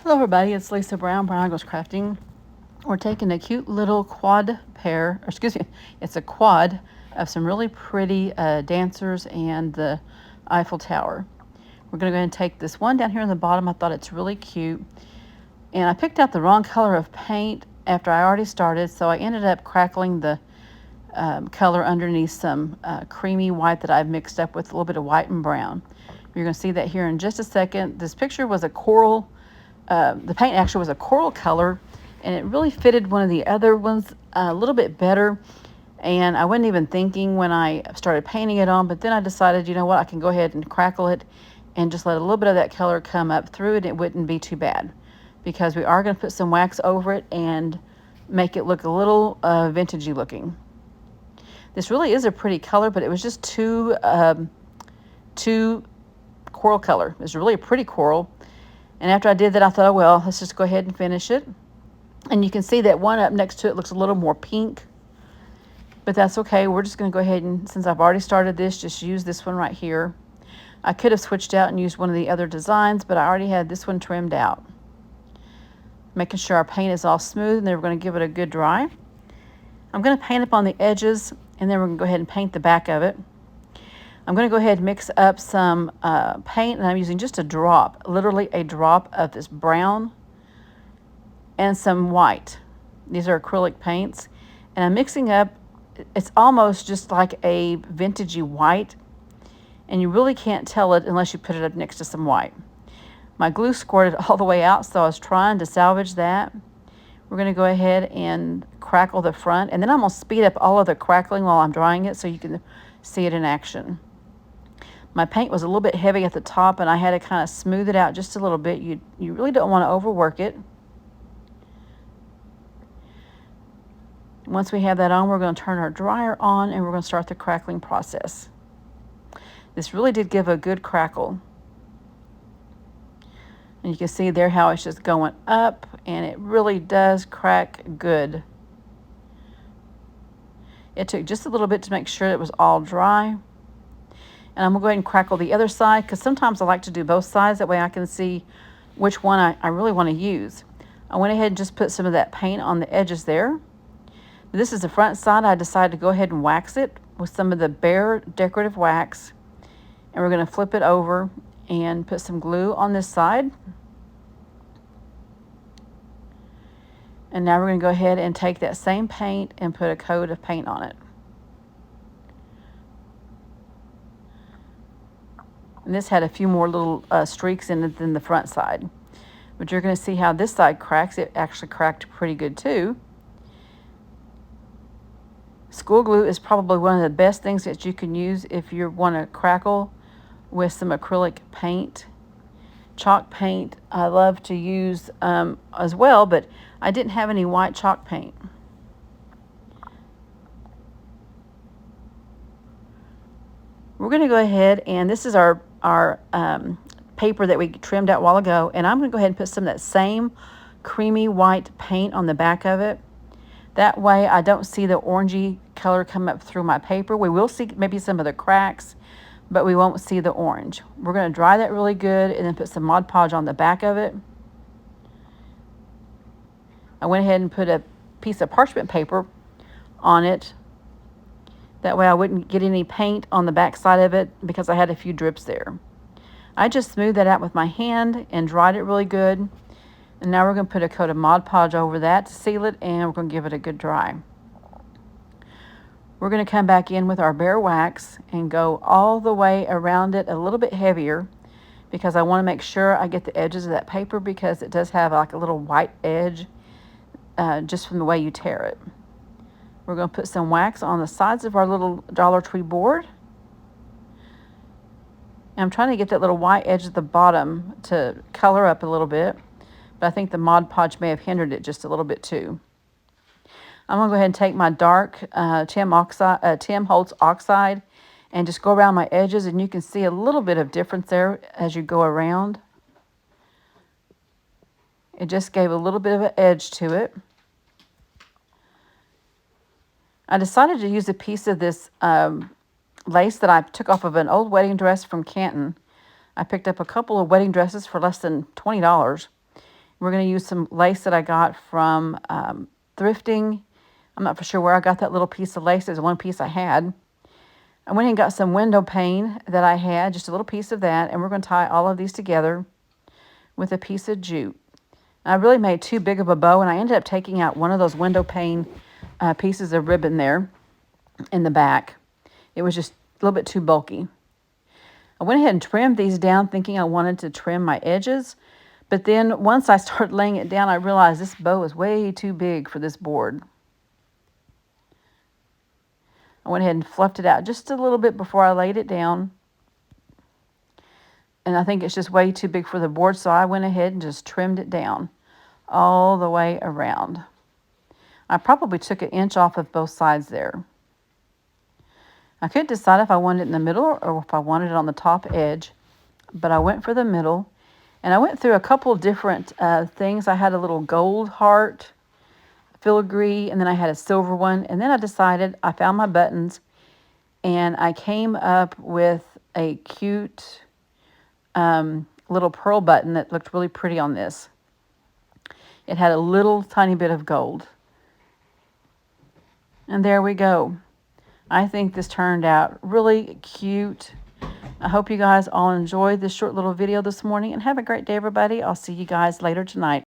Hello everybody, it's Lisa Brown, Brown Goes Crafting. We're taking a cute little quad pair, or excuse me, it's a quad of some really pretty dancers and the Eiffel Tower. We're going to go ahead and take this one down here on the bottom. I thought it's really cute. And I picked out the wrong color of paint after I already started, so I ended up crackling the color underneath some creamy white that I've mixed up with a little bit of white and brown. You're going to see that here in just a second. This picture was a coral. The paint actually was a coral color, and it really fitted one of the other ones a little bit better. And I wasn't even thinking when I started painting it on, but then I decided, you know what, I can go ahead and crackle it and just let a little bit of that color come up through it. It wouldn't be too bad because we are going to put some wax over it and make it look a little vintagey looking. This really is a pretty color, but it was just too coral color. It's really a pretty coral. And after I did that, I thought, oh, well, let's just go ahead and finish it. And you can see that one up next to it looks a little more pink, but that's okay. We're just going to go ahead and, since I've already started this, just use this one right here. I could have switched out and used one of the other designs, but I already had this one trimmed out. Making sure our paint is all smooth, and then we're going to give it a good dry. I'm going to paint up on the edges, and then we're going to go ahead and paint the back of it. I'm going to go ahead and mix up some paint, and I'm using just a drop, literally a drop of this brown and some white. These are acrylic paints, and I'm mixing up, it's almost just like a vintagey white, and you really can't tell it unless you put it up next to some white. My glue squirted all the way out, so I was trying to salvage that. We're going to go ahead and crackle the front, and then I'm going to speed up all of the crackling while I'm drying it so you can see it in action. My paint was a little bit heavy at the top, and I had to kind of smooth it out just a little bit. You really don't want to overwork it. Once we have that on, we're going to turn our dryer on, and we're going to start the crackling process. This really did give a good crackle. And you can see there how it's just going up, and it really does crack good. It took just a little bit to make sure it was all dry. And I'm going to go ahead and crackle the other side, because sometimes I like to do both sides. That way I can see which one I really want to use. I went ahead and just put some of that paint on the edges there. This is the front side. I decided to go ahead and wax it with some of the Behr decorative wax. And we're going to flip it over and put some glue on this side. And now we're going to go ahead and take that same paint and put a coat of paint on it. And this had a few more little streaks in it than the front side. But you're going to see how this side cracks. It actually cracked pretty good too. School glue is probably one of the best things that you can use if you want to crackle with some acrylic paint. Chalk paint I love to use as well, but I didn't have any white chalk paint. We're going to go ahead, and this is our paper that we trimmed out a while ago, and I'm going to go ahead and put some of that same creamy white paint on the back of it. That way I don't see the orangey color come up through my paper. We will see maybe some of the cracks, but we won't see the orange. We're going to dry that really good and then put some Mod Podge on the back of it. I went ahead and put a piece of parchment paper on it. That way I wouldn't get any paint on the back side of it because I had a few drips there. I just smoothed that out with my hand and dried it really good. And now we're going to put a coat of Mod Podge over that to seal it, and we're going to give it a good dry. We're going to come back in with our Behr wax and go all the way around it a little bit heavier because I want to make sure I get the edges of that paper because it does have like a little white edge just from the way you tear it. We're going to put some wax on the sides of our little Dollar Tree board. And I'm trying to get that little white edge at the bottom to color up a little bit, but I think the Mod Podge may have hindered it just a little bit too. I'm going to go ahead and take my dark Tim Holtz Oxide and just go around my edges, and you can see a little bit of difference there as you go around. It just gave a little bit of an edge to it. I decided to use a piece of this lace that I took off of an old wedding dress from Canton. I picked up a couple of wedding dresses for less than $20. We're going to use some lace that I got from thrifting. I'm not for sure where I got that little piece of lace. There's one piece I had. I went and got some window pane that I had, just a little piece of that, and we're going to tie all of these together with a piece of jute. I really made too big of a bow, and I ended up taking out one of those window pane pieces of ribbon there in the back. It was just a little bit too bulky. I went ahead and trimmed these down thinking I wanted to trim my edges, but then once I started laying it down, I realized this bow is way too big for this board. I went ahead and fluffed it out just a little bit before I laid it down. And I think it's just way too big for the board, so I went ahead and just trimmed it down all the way around. I probably took an inch off of both sides there. I couldn't decide if I wanted it in the middle or if I wanted it on the top edge, but I went for the middle. And I went through a couple different things. I had a little gold heart filigree, and then I had a silver one. And then I decided, I found my buttons, and I came up with a cute little pearl button that looked really pretty on this. It had a little tiny bit of gold. And there we go. I think this turned out really cute. I hope you guys all enjoyed this short little video this morning, and have a great day, everybody. I'll see you guys later tonight.